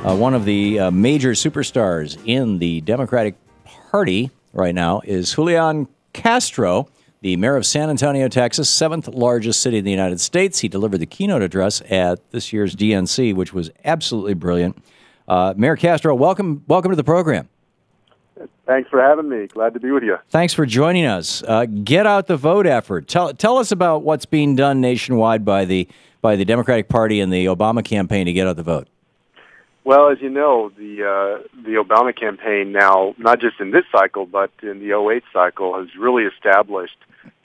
One of the major superstars in the Democratic Party right now is Julian Castro, the mayor of San Antonio, Texas, seventh largest city in the United States. He delivered the keynote address at this year's DNC, which was absolutely brilliant. Mayor Castro, welcome to the program. Thanks for having me. Glad to be with you. Thanks for joining us. Get out the vote effort. Tell us about what's being done nationwide by the Democratic Party and the Obama campaign to get out the vote. Well, as you know, the Obama campaign now, not just in this cycle, but in the 2008 cycle, has really established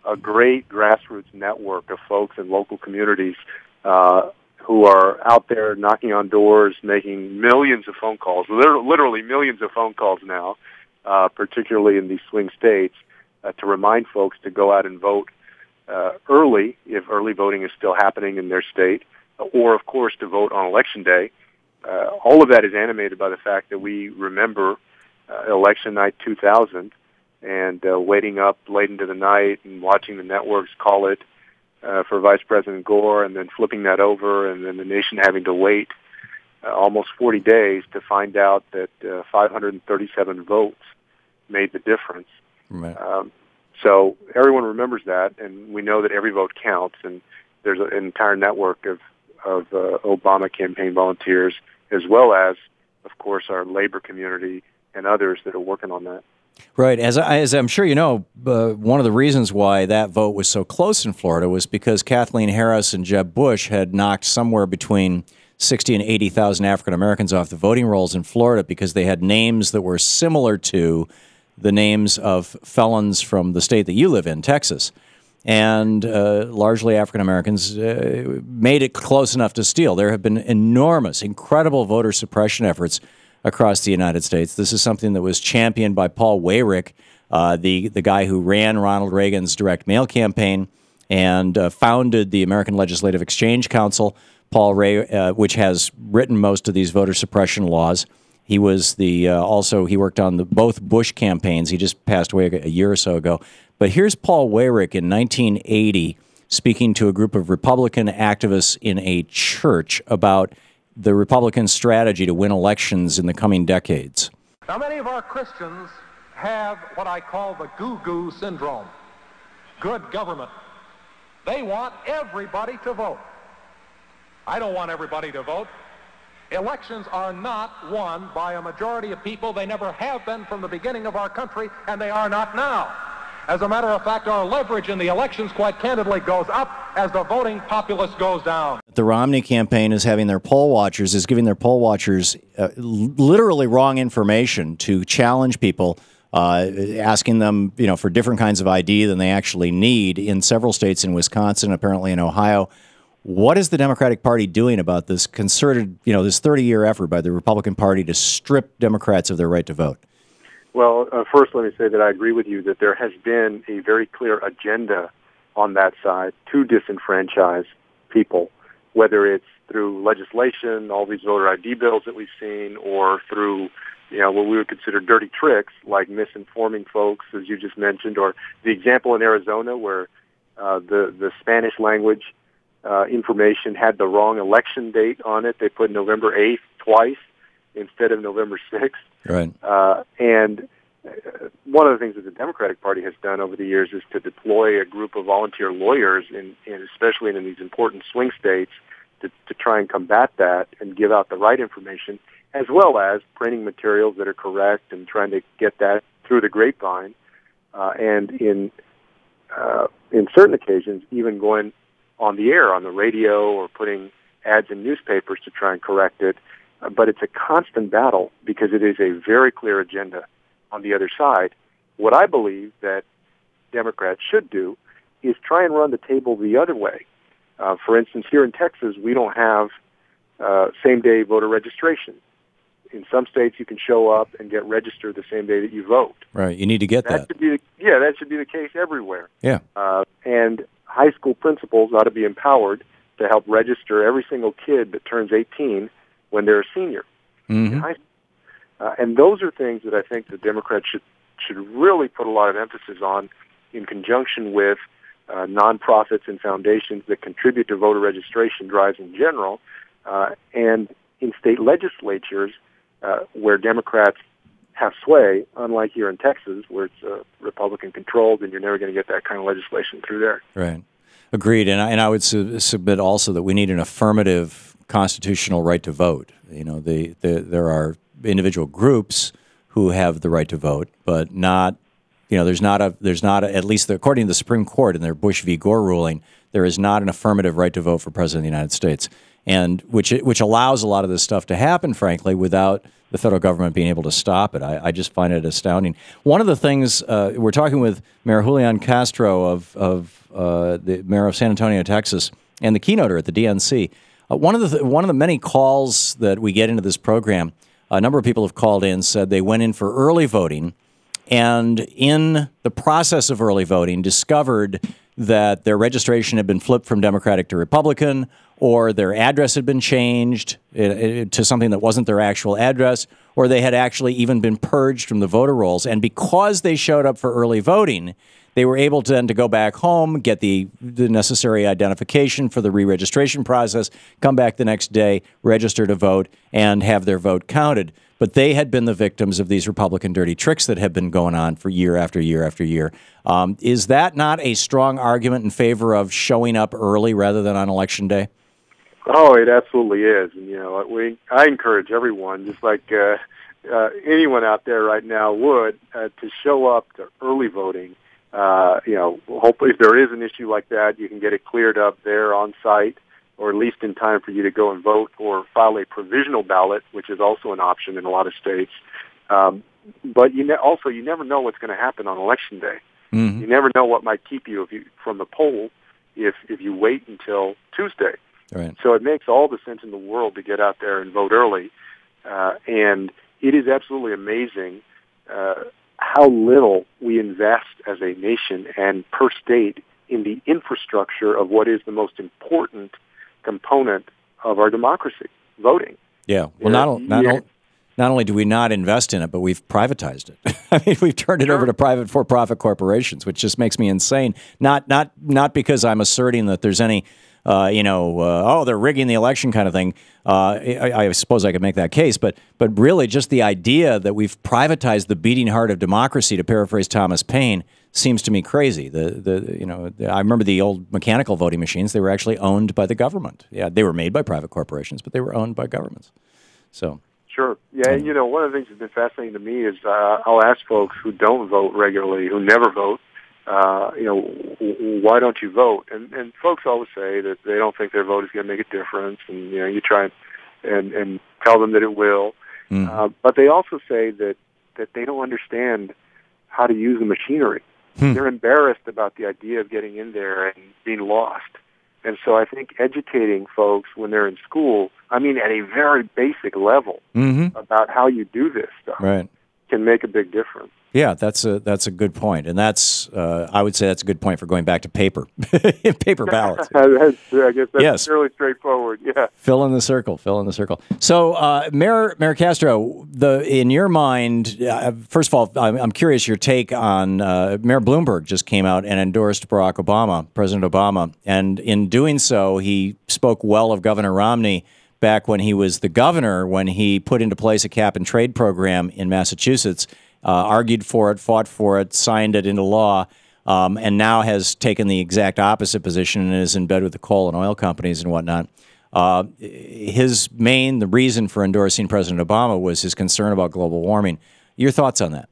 a great grassroots network of folks in local communities who are out there knocking on doors, making millions of phone calls, literally millions of phone calls now, particularly in these swing states, to remind folks to go out and vote early, if early voting is still happening in their state, or, of course, to vote on Election Day. All of that is animated by the fact that we remember election night 2000 and waiting up late into the night and watching the networks call it for Vice President Gore and then flipping that over and then the nation having to wait almost 40 days to find out that 537 votes made the difference. Right. So everyone remembers that, and we know that every vote counts, and there's an entire network of Obama campaign volunteers, as well as, of course, our labor community and others that are working on that. Right. As I'm sure you know, one of the reasons why that vote was so close in Florida was because Kathleen Harris and Jeb Bush had knocked somewhere between 60 and 80,000 African Americans off the voting rolls in Florida because they had names that were similar to the names of felons from the state that you live in, Texas. And largely African Americans made it close enough to steal. There have been enormous, incredible voter suppression efforts across the United States. This is something that was championed by Paul Weyrich, the guy who ran Ronald Reagan's direct mail campaign and founded the American Legislative Exchange Council, which has written most of these voter suppression laws. He was he worked on both Bush campaigns. He just passed away a year or so ago. But here's Paul Weyrich in 1980 speaking to a group of Republican activists in a church about the Republican strategy to win elections in the coming decades. Now, many of our Christians have what I call the goo-goo syndrome. Good government. They want everybody to vote. I don't want everybody to vote. Elections are not won by a majority of people. They never have been from the beginning of our country, and they are not now. As a matter of fact, our leverage in the elections, quite candidly, goes up as the voting populace goes down. The Romney campaign is giving their poll watchers literally wrong information to challenge people, asking them, for different kinds of ID than they actually need in several states, in Wisconsin, apparently in Ohio. What is the Democratic Party doing about this concerted, this 30-year effort by the Republican Party to strip Democrats of their right to vote? Well, first let me say that I agree with you that there has been a very clear agenda on that side to disenfranchise people, whether it's through legislation, all these voter ID bills that we've seen, or through what we would consider dirty tricks like misinforming folks, as you just mentioned, or the example in Arizona where the Spanish language information had the wrong election date on it. They put November 8th twice instead of November 6th. Right. And one of the things that the Democratic Party has done over the years is to deploy a group of volunteer lawyers, especially in these important swing states, to try and combat that and give out the right information, as well as printing materials that are correct and trying to get that through the grapevine. And in certain occasions, even going on the air, on the radio, or putting ads in newspapers to try and correct it. But it's a constant battle because it is a very clear agenda on the other side. What I believe that Democrats should do is try and run the table the other way. For instance, here in Texas, we don't have same-day voter registration. In some states, you can show up and get registered the same day that you vote. Right, you need to get that. That should be the case everywhere. Yeah. And high school principals ought to be empowered to help register every single kid that turns 18 when they're a senior in high school. And those are things that I think the Democrats should really put a lot of emphasis on in conjunction with nonprofits and foundations that contribute to voter registration drives in general, and in state legislatures where Democrats have sway, unlike here in Texas, where it's Republican-controlled, and you're never going to get that kind of legislation through there. Right. Agreed. And I would submit also that we need an affirmative constitutional right to vote. You know, there are individual groups who have the right to vote, but not, you know, there's not at least according to the Supreme Court in their Bush v. Gore ruling, there is not an affirmative right to vote for President of the United States, and which allows a lot of this stuff to happen, frankly, without the federal government being able to stop it. I just find it astounding. One of the things we're talking with Mayor Julian Castro of the mayor of San Antonio, Texas, and the keynoter at the DNC. One of the many calls that we get into this program, a number of people have called in, said they went in for early voting, and in the process of early voting discovered that their registration had been flipped from Democratic to Republican, or their address had been changed to something that wasn't their actual address, or they had actually even been purged from the voter rolls. And because they showed up for early voting, they were able to then to go back home, get the necessary identification for the re-registration process, come back the next day, register to vote, and have their vote counted. But they had been the victims of these Republican dirty tricks that have been going on for year after year after year. Is that not a strong argument in favor of showing up early rather than on Election Day? Oh, it absolutely is. And, you know, I encourage everyone, just like anyone out there right now would, to show up to early voting. You know, hopefully if there is an issue like that, you can get it cleared up there on site, or at least in time for you to go and vote or file a provisional ballot, which is also an option in a lot of states. But you never know what's going to happen on Election Day. Mm-hmm. You never know what might keep you from the poll if you wait until Tuesday. Right. So it makes all the sense in the world to get out there and vote early. And it is absolutely amazing how little we invest as a nation and per state in the infrastructure of what is the most important component of our democracy, voting. Yeah. Well, not only do we not invest in it, but we've privatized it. I mean, we've turned it over to private for-profit corporations, which just makes me insane. Not because I'm asserting that there's any, they're rigging the election kind of thing. I suppose I could make that case, but really just the idea that we've privatized the beating heart of democracy, to paraphrase Thomas Paine, seems to me crazy. I remember the old mechanical voting machines. They were actually owned by the government. Yeah, they were made by private corporations, but they were owned by governments. So. Sure. Yeah, and, one of the things that's been fascinating to me is I'll ask folks who don't vote regularly, who never vote, why don't you vote? And folks always say that they don't think their vote is going to make a difference, and you try and tell them that it will. Mm. But they also say that they don't understand how to use the machinery. They're embarrassed about the idea of getting in there and being lost. And so I think educating folks when they're in school, at a very basic level, about how you do this stuff, right, can make a big difference. Yeah, that's a good point, and that's I would say that's a good point for going back to paper ballots. I guess that's fairly straightforward. Yeah, fill in the circle. So, Mayor Castro, in your mind, first of all, I'm curious your take on Mayor Bloomberg just came out and endorsed President Obama, and in doing so, he spoke well of Governor Romney back when he was the governor, when he put into place a cap and trade program in Massachusetts. Argued for it, fought for it, signed it into law, and now has taken the exact opposite position and is in bed with the coal and oil companies and whatnot. The reason for endorsing President Obama was his concern about global warming. Your thoughts on that?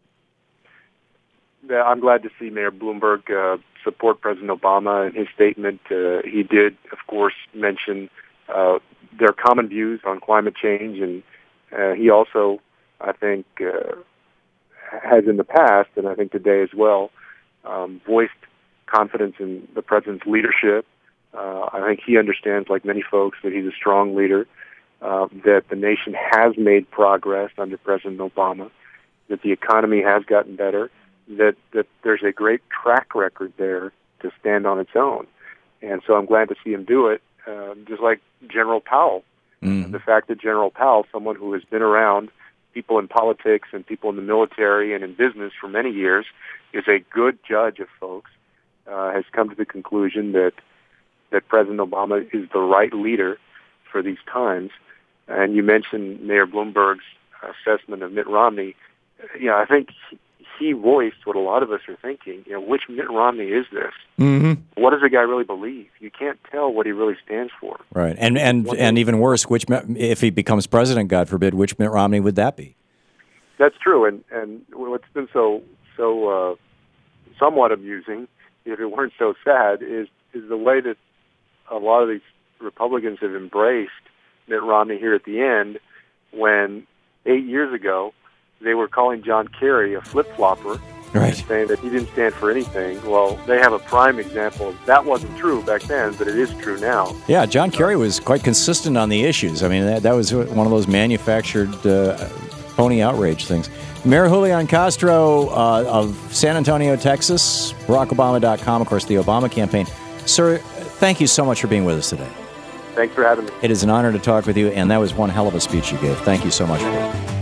Yeah, I'm glad to see Mayor Bloomberg support President Obama in his statement. He did, of course, mention their common views on climate change, and he also, I think, has in the past, and I think today as well, voiced confidence in the president's leadership. I think he understands, like many folks, that he's a strong leader, that the nation has made progress under President Obama, that the economy has gotten better, that there's a great track record there to stand on its own. And so I'm glad to see him do it, just like General Powell. The fact that General Powell, someone who has been around people in politics and people in the military and in business for many years, is a good judge of folks, has come to the conclusion that President Obama is the right leader for these times. And you mentioned Mayor Bloomberg's assessment of Mitt Romney. I think he voiced what a lot of us are thinking. Which Mitt Romney is this? Mm-hmm. What does the guy really believe? You can't tell what he really stands for. Right, and even worse, if he becomes president, God forbid, which Mitt Romney would that be? That's true, and what's been so somewhat amusing, if it weren't so sad, is the way that a lot of these Republicans have embraced Mitt Romney here at the end, when 8 years ago they were calling John Kerry a flip-flopper, right, saying that he didn't stand for anything. Well, they have a prime example. That wasn't true back then, but it is true now. Yeah, John Kerry was quite consistent on the issues. I mean, that was one of those manufactured phony outrage things. Mayor Julian Castro of San Antonio, Texas, BarackObama.com, of course, the Obama campaign. Sir, thank you so much for being with us today. Thanks for having me. It is an honor to talk with you, and that was one hell of a speech you gave. Thank you so much for it.